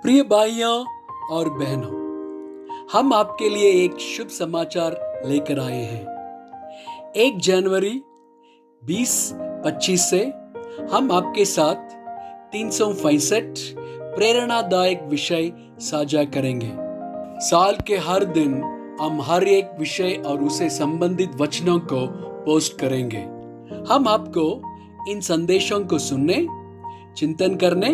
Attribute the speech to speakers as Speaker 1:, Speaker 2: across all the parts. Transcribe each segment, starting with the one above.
Speaker 1: प्रिय भाइयों और बहनों, हम आपके लिए एक शुभ समाचार लेकर आए हैं। 1 जनवरी 2025 से हम आपके साथ 365 प्रेरणादायक विषय साझा करेंगे। साल के हर दिन हम हर एक विषय और उसे संबंधित वचनों को पोस्ट करेंगे। हम आपको इन संदेशों को सुनने, चिंतन करने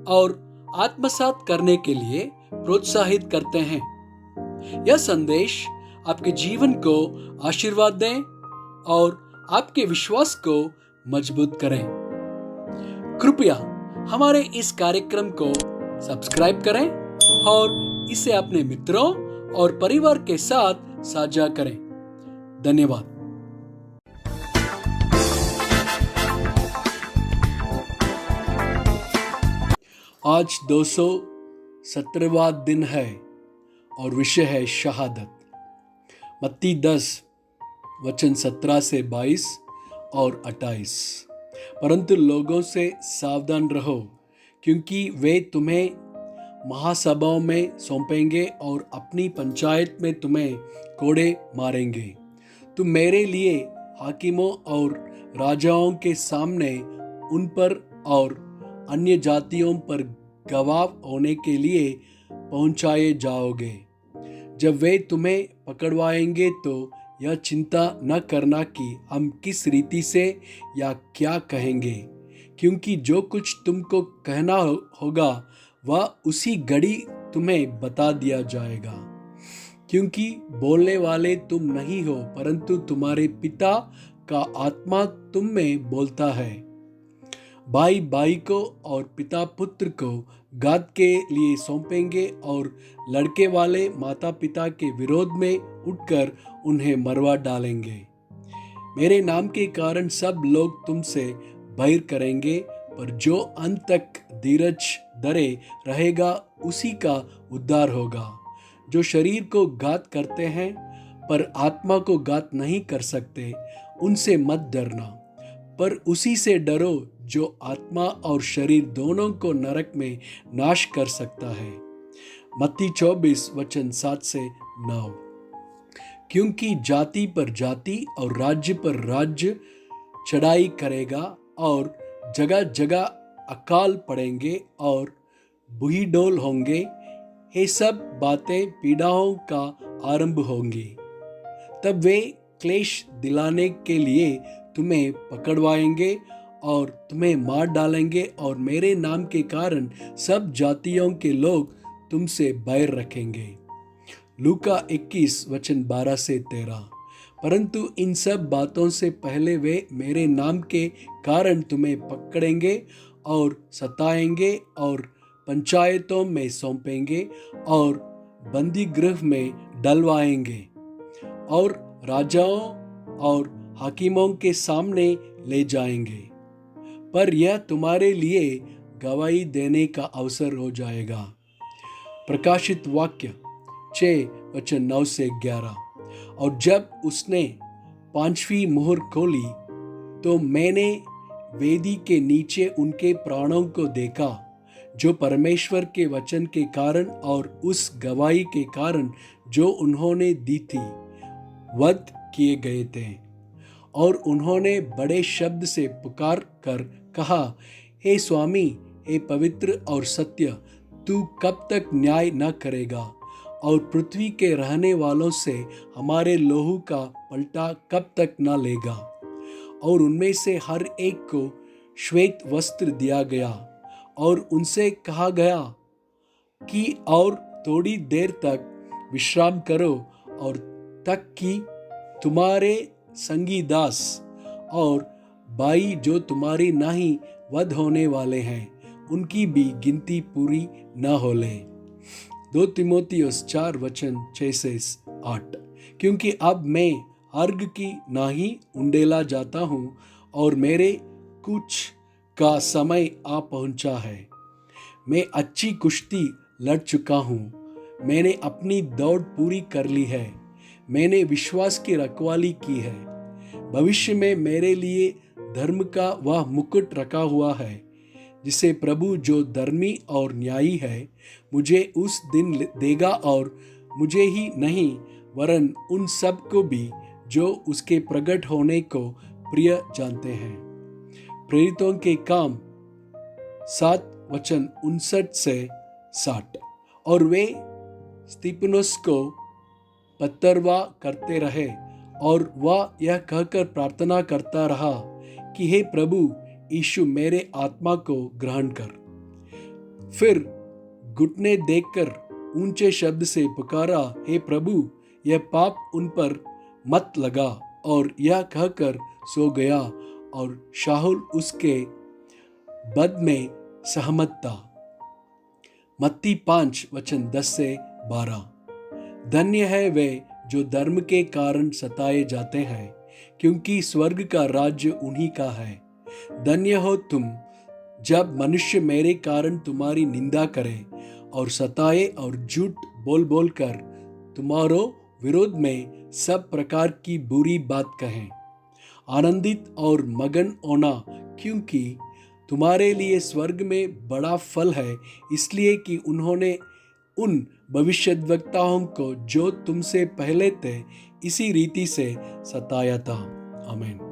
Speaker 1: और आत्मसात करने के लिए प्रोत्साहित करते हैं। यह संदेश आपके जीवन को आशीर्वाद दें और आपके विश्वास को मजबूत करें। कृपया हमारे इस कार्यक्रम को सब्सक्राइब करें और इसे अपने मित्रों और परिवार के साथ साझा करें। धन्यवाद। आज 217वां दिन है और विषय है शहादत। मत्ती 10 वचन 17 से 22 और 28। परंतु लोगों से सावधान रहो, क्योंकि वे तुम्हें महासभाओं में सौंपेंगे और अपनी पंचायत में तुम्हें कोड़े मारेंगे। तुम मेरे लिए हाकिमों और राजाओं के सामने उन पर और अन्य जातियों पर गवाह होने के लिए पहुंचाए जाओगे। जब वे तुम्हें पकड़वाएंगे तो यह चिंता न करना कि हम किस रीति से या क्या कहेंगे, क्योंकि जो कुछ तुमको कहना होगा वह उसी घड़ी तुम्हें बता दिया जाएगा। क्योंकि बोलने वाले तुम नहीं हो, परंतु तुम्हारे पिता का आत्मा तुम में बोलता है। भाई भाई को और पिता पुत्र को घात के लिए सौंपेंगे और लड़के वाले माता पिता के विरोध में उठकर उन्हें मरवा डालेंगे। मेरे नाम के कारण सब लोग तुमसे बैर करेंगे, पर जो अंत तक धीरज धरे रहेगा उसी का उद्धार होगा। जो शरीर को घात करते हैं पर आत्मा को घात नहीं कर सकते, उनसे मत डरना, पर उसी से डरो जो आत्मा और शरीर दोनों को नरक में नाश कर सकता है। मत्ती 24 वचन 7 से 9। क्योंकि जाति पर जाति और राज्य पर राज्य चढ़ाई करेगा और जगह जगह अकाल पड़ेंगे और बुहीडोल होंगे। ये सब बातें पीड़ाओं का आरंभ होंगी। तब वे क्लेश दिलाने के लिए तुम्हें पकड़वाएंगे और तुम्हें मार डालेंगे, और मेरे नाम के कारण सब जातियों के लोग तुमसे बैर रखेंगे। लूका 21 वचन 12 से 13। परंतु इन सब बातों से पहले वे मेरे नाम के कारण तुम्हें पकड़ेंगे और सताएंगे और पंचायतों में सौंपेंगे और बंदी गृह में डलवाएंगे और राजाओं और हाकिमों के सामने ले जाएंगे। पर यह तुम्हारे लिए गवाही देने का अवसर हो जाएगा। प्रकाशित वाक्य 6 वचन 9 से 11। और जब उसने 5वीं मोहर खोली तो मैंने वेदी के नीचे उनके प्राणों को देखा, जो परमेश्वर के वचन के कारण और उस गवाही के कारण जो उन्होंने दी थी, वध किए गए थे। और उन्होंने बड़े शब्द से पुकार कर कहा, हे स्वामी, हे पवित्र और सत्य, तू कब तक न्याय न करेगा और पृथ्वी के रहने वालों से हमारे लोहू का पलटा कब तक न लेगा। और उनमें से हर एक को श्वेत वस्त्र दिया गया और उनसे कहा गया कि और थोड़ी देर तक विश्राम करो, और तक कि तुम्हारे संगी दास और भाई जो तुम्हारी नहीं वध होने वाले हैं, उनकी भी गिनती पूरी न हो ले। 2 तीमुथियुस 4 वचन 6 से 8। क्योंकि अब मैं अर्घ की नाही उंडेला जाता हूँ और मेरे कुछ का समय आ पहुँचा है। मैं अच्छी कुश्ती लड़ चुका हूँ, मैंने अपनी दौड़ पूरी कर ली है, मैंने विश्वास की रखवाली की है। भविष्य में मेरे लिए धर्म का वह मुकुट रखा हुआ है, जिसे प्रभु जो धर्मी और न्यायी है मुझे उस दिन देगा, और मुझे ही नहीं वरन उन सब को भी जो उसके प्रकट होने को प्रिय जानते हैं। प्रेरितों के काम 7:59-60। और वे स्तिफनुस को पत्थरवा करते रहे, और वह यह कहकर प्रार्थना करता रहा कि हे प्रभु यीशु मेरे आत्मा को ग्रहण कर। फिर घुटने देखकर ऊंचे शब्द से पुकारा, हे प्रभु यह पाप उन पर मत लगा, और यह कहकर सो गया, और शाऊल उसके बद में सहमत था। मत्ती 5:10-12। धन्य है वे जो धर्म के कारण सताए जाते हैं, क्योंकि स्वर्ग का राज्य उन्हीं का है। धन्य हो तुम जब मनुष्य मेरे कारण तुम्हारी निंदा करे और सताए और झूठ बोल बोल कर तुम्हारो विरोध में सब प्रकार की बुरी बात कहें। आनंदित और मगन होना, क्योंकि तुम्हारे लिए स्वर्ग में बड़ा फल है, इसलिए कि उन्होंने उन भविष्यद्वक्ताओं को जो तुमसे पहले थे इसी रीति से सताया था। आमीन।